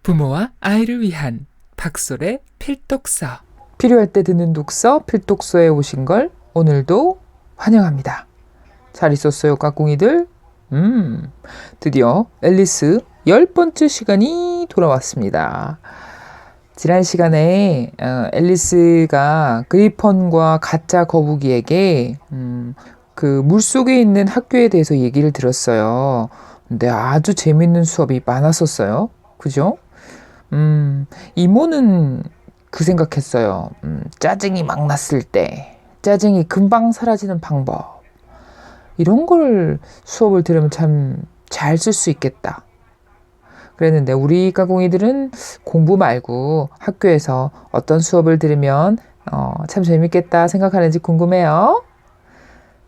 부모와 아이를 위한 박솔의 필독서. 필요할 때 듣는 독서 필독서에 오신 걸 오늘도 환영합니다. 잘 있었어요, 까꿍이들? 드디어 앨리스 10번째 시간이 돌아왔습니다. 지난 시간에 앨리스가 그리펀과 가짜 거북이에게 그 물속에 있는 학교에 대해서 얘기를 들었어요. 근데 아주 재밌는 수업이 많았었어요. 그죠? 이모는 그 생각했어요. 짜증이 막 났을 때, 짜증이 금방 사라지는 방법. 이런 걸 수업을 들으면 참 잘 쓸 수 있겠다. 그랬는데 우리 까공이들은 공부 말고 학교에서 어떤 수업을 들으면 참 재밌겠다 생각하는지 궁금해요.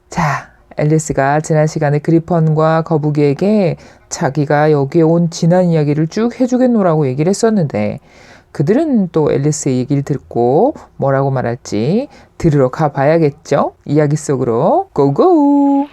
자, 앨리스가 지난 시간에 그리펀과 거북이에게 자기가 여기에 온 지난 이야기를 쭉 해주겠노라고 얘기를 했었는데 그들은 또 앨리스의 얘기를 듣고 뭐라고 말할지 들으러 가봐야겠죠? 이야기 속으로 고고!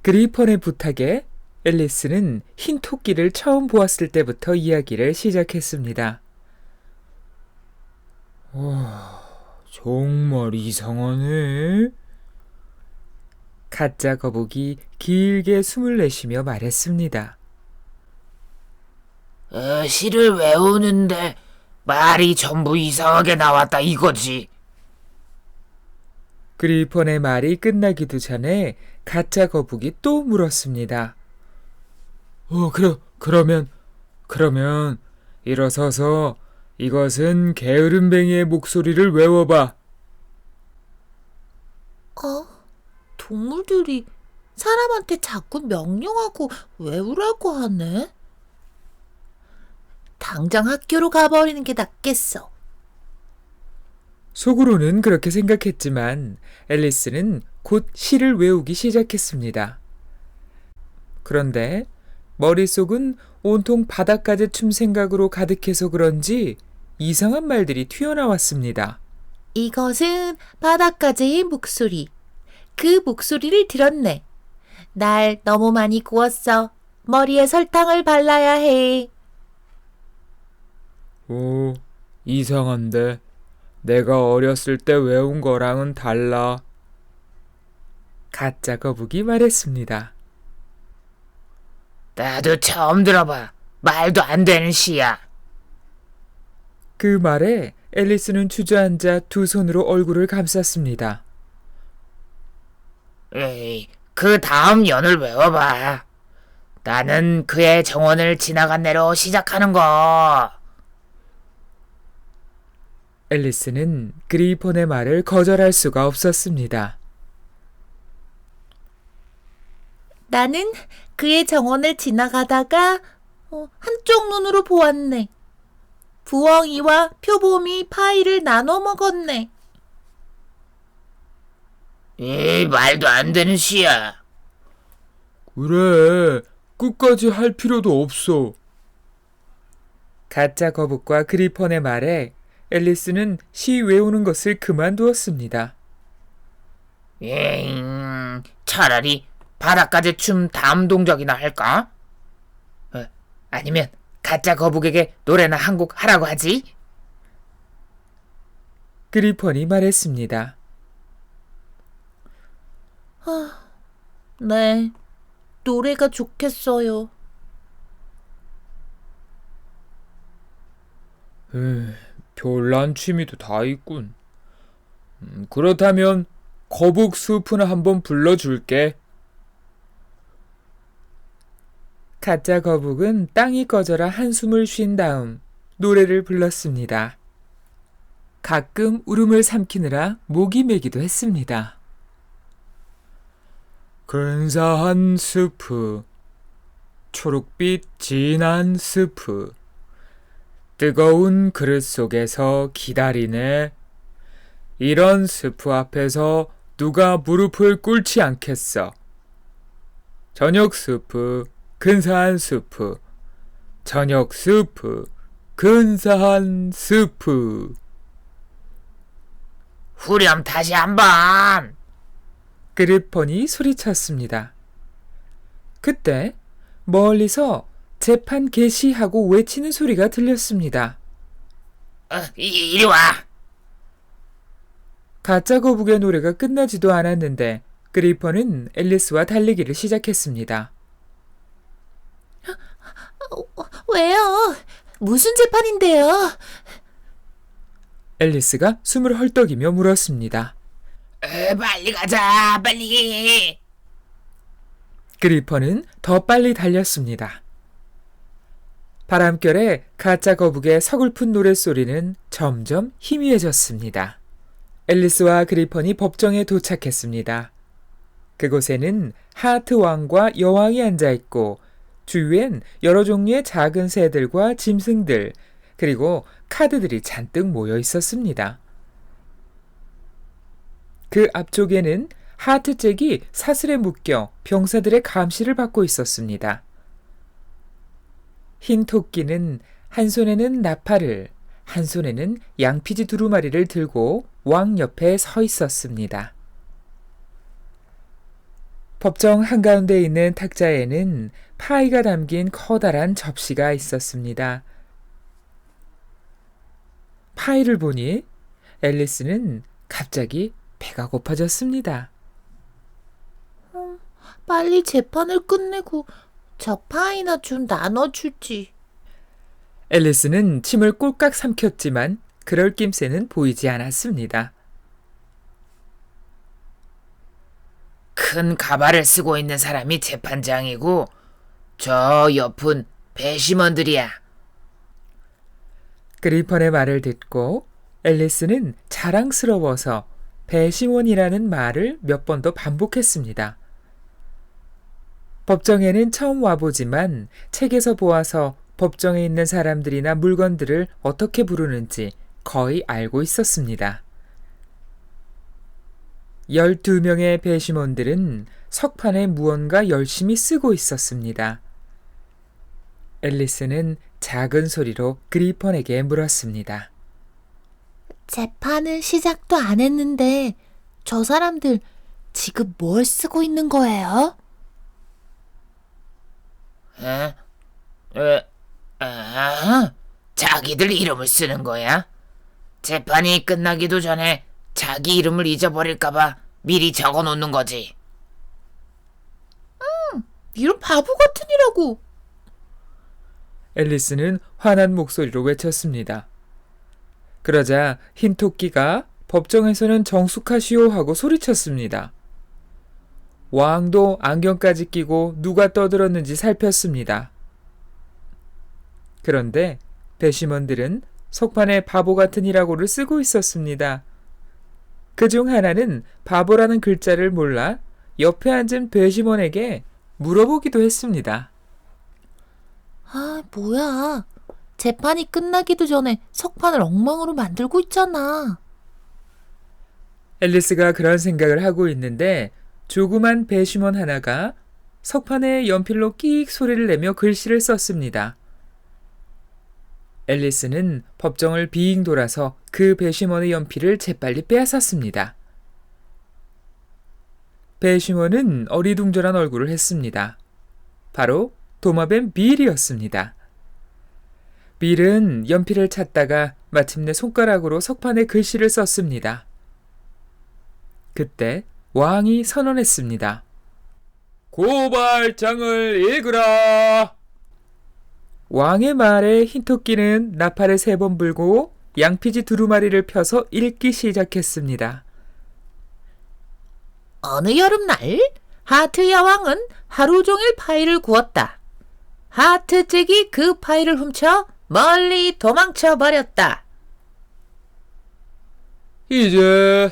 그리펀의 부탁에 앨리스는 흰 토끼를 처음 보았을 때부터 이야기를 시작했습니다. 정말 이상하네. 가짜 거북이 길게 숨을 내쉬며 말했습니다. 시를 외우는데 말이 전부 이상하게 나왔다 이거지. 그리펀의 말이 끝나기도 전에 가짜 거북이 또 물었습니다. 그러면 일어서서 이것은 게으름뱅이의 목소리를 외워봐. 동물들이 사람한테 자꾸 명령하고 외우라고 하네. 당장 학교로 가버리는 게 낫겠어. 속으로는 그렇게 생각했지만 앨리스는 곧 시를 외우기 시작했습니다. 그런데 머릿속은 온통 바닷가재 춤 생각으로 가득해서 그런지 이상한 말들이 튀어나왔습니다. 이것은 바닷가재의 목소리. 그 목소리를 들었네. 날 너무 많이 구웠어. 머리에 설탕을 발라야 해. 이상한데. 내가 어렸을 때 외운 거랑은 달라. 가짜 거북이 말했습니다. 나도 처음 들어봐. 말도 안 되는 시야. 그 말에 앨리스는 주저앉아 두 손으로 얼굴을 감쌌습니다. 그 다음 연을 외워봐. 나는 그의 정원을 지나간 내로 시작하는 거. 앨리스는 그리폰의 말을 거절할 수가 없었습니다. 나는 그의 정원을 지나가다가 한쪽 눈으로 보았네. 부엉이와 표범이 파이를 나눠 먹었네. 말도 안 되는 시야. 그래, 끝까지 할 필요도 없어. 가짜 거북과 그리폰의 말에 앨리스는 시 외우는 것을 그만두었습니다. 차라리 바닷가재 춤 다음 동작이나 할까? 아니면 가짜 거북에게 노래나 한 곡 하라고 하지? 그리폰이 말했습니다. 네, 노래가 좋겠어요. 별난 취미도 다 있군. 그렇다면 거북 수프나 한번 불러줄게. 가짜 거북은 땅이 꺼져라 한숨을 쉰 다음 노래를 불렀습니다. 가끔 울음을 삼키느라 목이 메기도 했습니다. 근사한 스프, 초록빛 진한 스프, 뜨거운 그릇 속에서 기다리네. 이런 스프 앞에서 누가 무릎을 꿇지 않겠어. 저녁 스프, 근사한 스프, 저녁 스프, 근사한 스프. 후렴 다시 한번. 그리폰이 소리쳤습니다. 그때 멀리서 재판 개시하고 외치는 소리가 들렸습니다. 이리 와. 가짜 거북의 노래가 끝나지도 않았는데 그리폰은 앨리스와 달리기를 시작했습니다. 왜요? 무슨 재판인데요? 앨리스가 숨을 헐떡이며 물었습니다. 빨리 가자, 빨리. 그리폰은 더 빨리 달렸습니다. 바람결에 가짜 거북의 서글픈 노랫소리는 점점 희미해졌습니다. 앨리스와 그리폰이 법정에 도착했습니다. 그곳에는 하트 왕과 여왕이 앉아있고 주위엔 여러 종류의 작은 새들과 짐승들 그리고 카드들이 잔뜩 모여 있었습니다. 그 앞쪽에는 하트잭이 사슬에 묶여 병사들의 감시를 받고 있었습니다. 흰 토끼는 한 손에는 나팔을, 한 손에는 양피지 두루마리를 들고 왕 옆에 서 있었습니다. 법정 한가운데 있는 탁자에는 파이가 담긴 커다란 접시가 있었습니다. 파이를 보니 앨리스는 갑자기 배가 고파졌습니다. 빨리 재판을 끝내고 저 파이나 좀 나눠주지. 앨리스는 침을 꼴깍 삼켰지만 그럴 낌새는 보이지 않았습니다. 큰 가발을 쓰고 있는 사람이 재판장이고 저 옆은 배심원들이야. 그리폰의 말을 듣고 앨리스는 자랑스러워서 배심원이라는 말을 몇 번 더 반복했습니다. 법정에는 처음 와보지만 책에서 보아서 법정에 있는 사람들이나 물건들을 어떻게 부르는지 거의 알고 있었습니다. 12명의 배심원들은 석판에 무언가 열심히 쓰고 있었습니다. 앨리스는 작은 소리로 그리폰에게 물었습니다. 재판은 시작도 안 했는데 저 사람들 지금 뭘 쓰고 있는 거예요? 자기들 이름을 쓰는 거야? 재판이 끝나기도 전에 자기 이름을 잊어버릴까봐 미리 적어 놓는 거지. 이런 바보 같으니라고. 앨리스는 화난 목소리로 외쳤습니다. 그러자 흰 토끼가 법정에서는 정숙하시오 하고 소리쳤습니다. 왕도 안경까지 끼고 누가 떠들었는지 살폈습니다. 그런데 배심원들은 석판에 바보 같은 이라고를 쓰고 있었습니다. 그중 하나는 바보라는 글자를 몰라 옆에 앉은 배심원에게 물어보기도 했습니다. 아, 뭐야. 재판이 끝나기도 전에 석판을 엉망으로 만들고 있잖아. 앨리스가 그런 생각을 하고 있는데 조그만 배심원 하나가 석판에 연필로 끼익 소리를 내며 글씨를 썼습니다. 앨리스는 법정을 빙 돌아서 그 배심원의 연필을 재빨리 빼앗았습니다. 배심원은 어리둥절한 얼굴을 했습니다. 바로 도마뱀 빌이었습니다. 빌은 연필을 찾다가 마침내 손가락으로 석판에 글씨를 썼습니다. 그때 왕이 선언했습니다. 고발장을 읽으라. 왕의 말에 흰토끼는 나팔을 3번 불고 양피지 두루마리를 펴서 읽기 시작했습니다. 어느 여름날 하트 여왕은 하루 종일 파이를 구웠다. 하트잭이 그 파이를 훔쳐 멀리 도망쳐 버렸다. 이제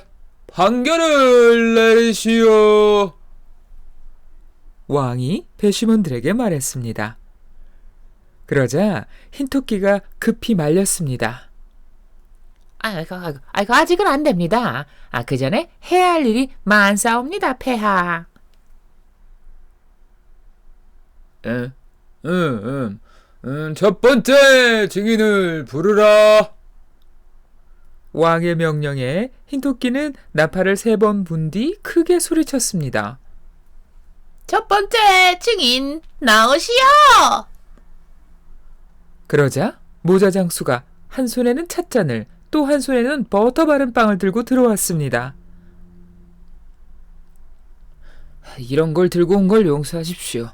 판결을 내리시오. 왕이 배심원들에게 말했습니다. 그러자 흰토끼가 급히 말렸습니다. 아직은 안 됩니다. 그 전에 해야 할 일이 많사옵니다, 폐하. 첫 번째 증인을 부르라. 왕의 명령에 흰토끼는 나팔을 3번 분 뒤 크게 소리쳤습니다. 첫 번째 증인 나오시오. 그러자 모자 장수가 한 손에는 찻잔을 또 한 손에는 버터 바른 빵을 들고 들어왔습니다. 이런 걸 들고 온 걸 용서하십시오.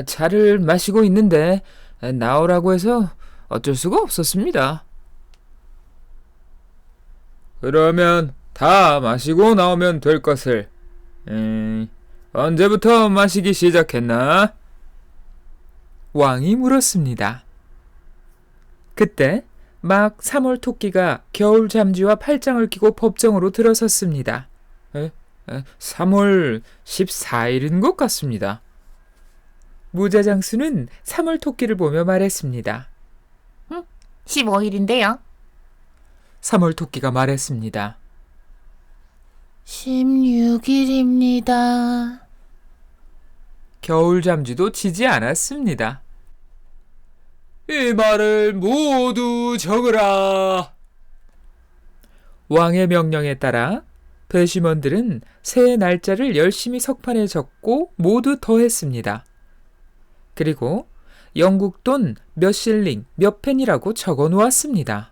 차를 마시고 있는데 나오라고 해서 어쩔 수가 없었습니다. 그러면 다 마시고 나오면 될 것을. 언제부터 마시기 시작했나? 왕이 물었습니다. 그때 막 3월 토끼가 겨울 잠쥐와 팔짱을 끼고 법정으로 들어섰습니다. 3월 14일인 것 같습니다. 모자 장수는 3월 토끼를 보며 말했습니다. 15일인데요. 3월 토끼가 말했습니다. 16일입니다. 겨울 잠쥐도 지지 않았습니다. 이 말을 모두 적으라. 왕의 명령에 따라 배심원들은 새해 날짜를 열심히 석판에 적고 모두 더했습니다. 그리고 영국 돈 몇 실링 몇 펜이라고 적어 놓았습니다.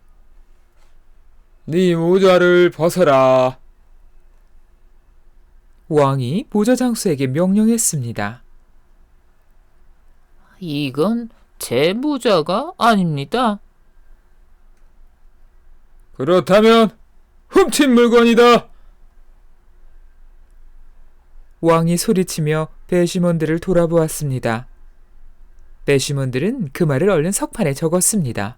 네 모자를 벗어라. 왕이 모자 장수에게 명령했습니다. 이건 제 모자가 아닙니다. 그렇다면 훔친 물건이다. 왕이 소리치며 배심원들을 돌아보았습니다. 배심원들은 그 말을 얼른 석판에 적었습니다.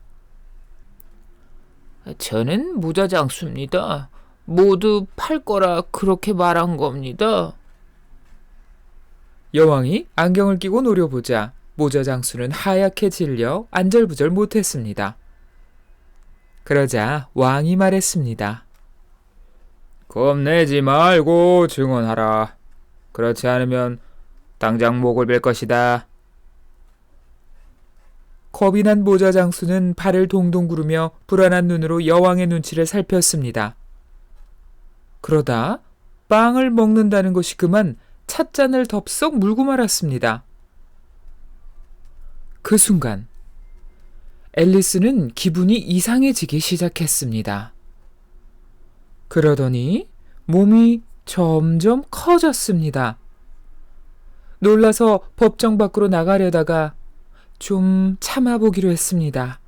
저는 모자 장수입니다. 모두 팔 거라 그렇게 말한 겁니다. 여왕이 안경을 끼고 노려보자 모자 장수는 하얗게 질려 안절부절 못했습니다. 그러자 왕이 말했습니다. 겁내지 말고 증언하라. 그렇지 않으면 당장 목을 벨 것이다. 겁이 난 모자 장수는 발을 동동 구르며 불안한 눈으로 여왕의 눈치를 살폈습니다. 그러다 빵을 먹는다는 것이 그만 찻잔을 덥석 물고 말았습니다. 그 순간 앨리스는 기분이 이상해지기 시작했습니다. 그러더니 몸이 점점 커졌습니다. 놀라서 법정 밖으로 나가려다가 좀 참아보기로 했습니다.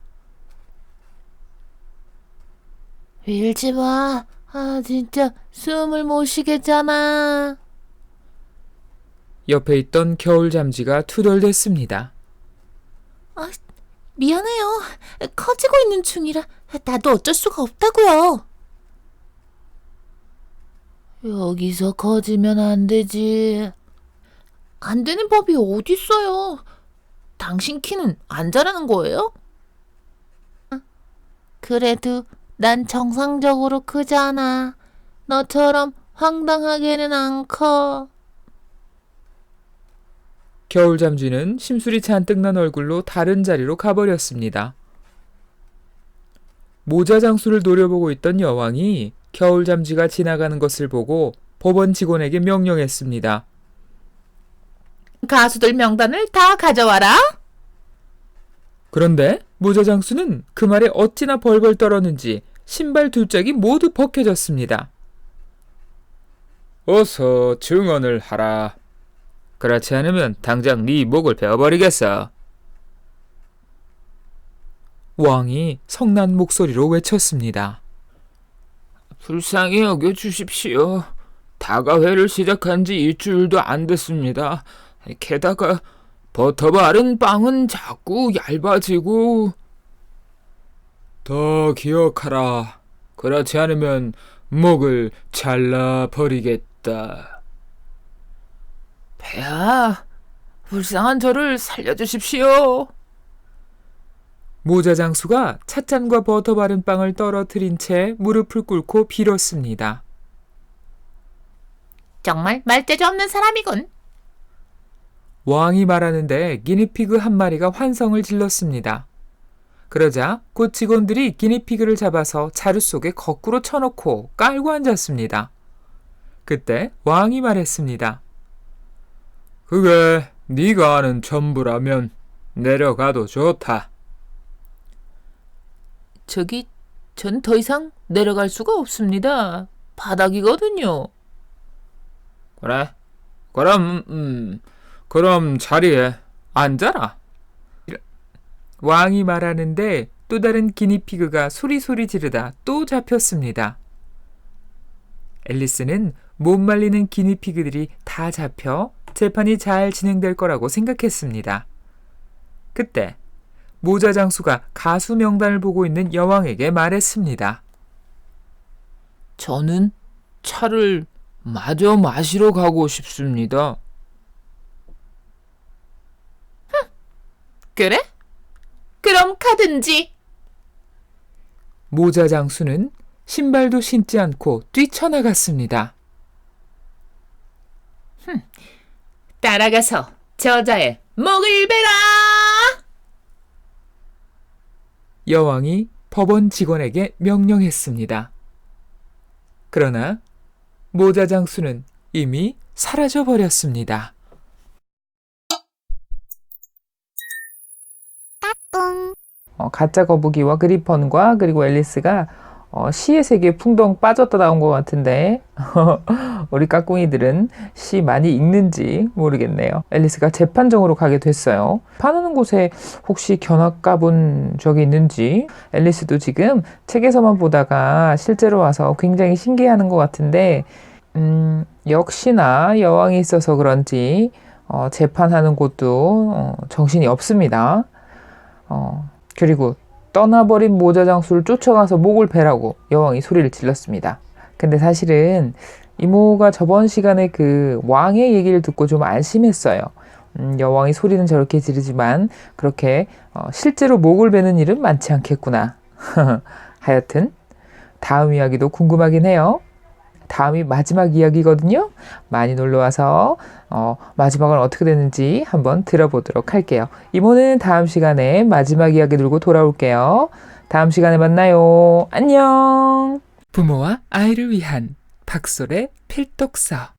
밀지 마. 진짜 숨을 못 쉬겠잖아. 옆에 있던 겨울 잠쥐가 투덜댔습니다. 미안해요. 커지고 있는 중이라 나도 어쩔 수가 없다고요. 여기서 커지면 안 되지. 안 되는 법이 어딨어요. 당신 키는 안 자라는 거예요? 그래도 난 정상적으로 크잖아. 너처럼 황당하게는 안 커. 겨울 잠쥐는 심술이 잔뜩 난 얼굴로 다른 자리로 가버렸습니다. 모자 장수를 노려보고 있던 여왕이 겨울 잠쥐가 지나가는 것을 보고 법원 직원에게 명령했습니다. 가수들 명단을 다 가져와라. 그런데 모자 장수는 그 말에 어찌나 벌벌 떨었는지 신발 2짝이 모두 벗겨졌습니다. 어서 증언을 하라. 그렇지 않으면 당장 네 목을 베어버리겠어. 왕이 성난 목소리로 외쳤습니다. 불쌍히 여겨주십시오. 다가회를 시작한 지 일주일도 안 됐습니다. 게다가 버터 바른 빵은 자꾸 얇아지고. 더 기억하라. 그렇지 않으면 목을 잘라버리겠다. 폐하, 불쌍한 저를 살려주십시오. 모자 장수가 찻잔과 버터 바른 빵을 떨어뜨린 채 무릎을 꿇고 빌었습니다. 정말 말재주 없는 사람이군. 왕이 말하는데 기니피그 한 마리가 환성을 질렀습니다. 그러자 곧 직원들이 기니피그를 잡아서 자루 속에 거꾸로 쳐놓고 깔고 앉았습니다. 그때 왕이 말했습니다. 그게 네가 아는 전부라면 내려가도 좋다. 저기, 전 더 이상 내려갈 수가 없습니다. 바닥이거든요. 그래? 그럼 자리에 앉아라. 왕이 말하는데 또 다른 기니피그가 소리소리 지르다 또 잡혔습니다. 앨리스는 못 말리는 기니피그들이 다 잡혀 재판이 잘 진행될 거라고 생각했습니다. 그때 모자 장수가 가수 명단을 보고 있는 여왕에게 말했습니다. 저는 차를 마저 마시러 가고 싶습니다. 그래? 그럼 가든지. 모자 장수는 신발도 신지 않고 뛰쳐나갔습니다. 따라가서 저자의 목을 베라! 여왕이 법원 직원에게 명령했습니다. 그러나 모자 장수는 이미 사라져 버렸습니다. 가짜 거북이와 그리펀과 그리고 앨리스가 시의 세계에 풍덩 빠졌다 나온 것 같은데 우리 까꿍이들은 시 많이 읽는지 모르겠네요. 앨리스가 재판정으로 가게 됐어요. 파는 곳에 혹시 견학 가본 적이 있는지 앨리스도 지금 책에서만 보다가 실제로 와서 굉장히 신기해하는 것 같은데 역시나 여왕이 있어서 그런지 재판하는 곳도 정신이 없습니다. 그리고 떠나버린 모자 장수를 쫓아가서 목을 베라고 여왕이 소리를 질렀습니다. 근데 사실은 이모가 저번 시간에 그 왕의 얘기를 듣고 좀 안심했어요. 여왕이 소리는 저렇게 지르지만 그렇게 실제로 목을 베는 일은 많지 않겠구나. 하여튼 다음 이야기도 궁금하긴 해요. 다음이 마지막 이야기거든요. 많이 놀러와서 마지막은 어떻게 되는지 한번 들어보도록 할게요. 이모는 다음 시간에 마지막 이야기 들고 돌아올게요. 다음 시간에 만나요. 안녕. 부모와 아이를 위한 박솔의 필독서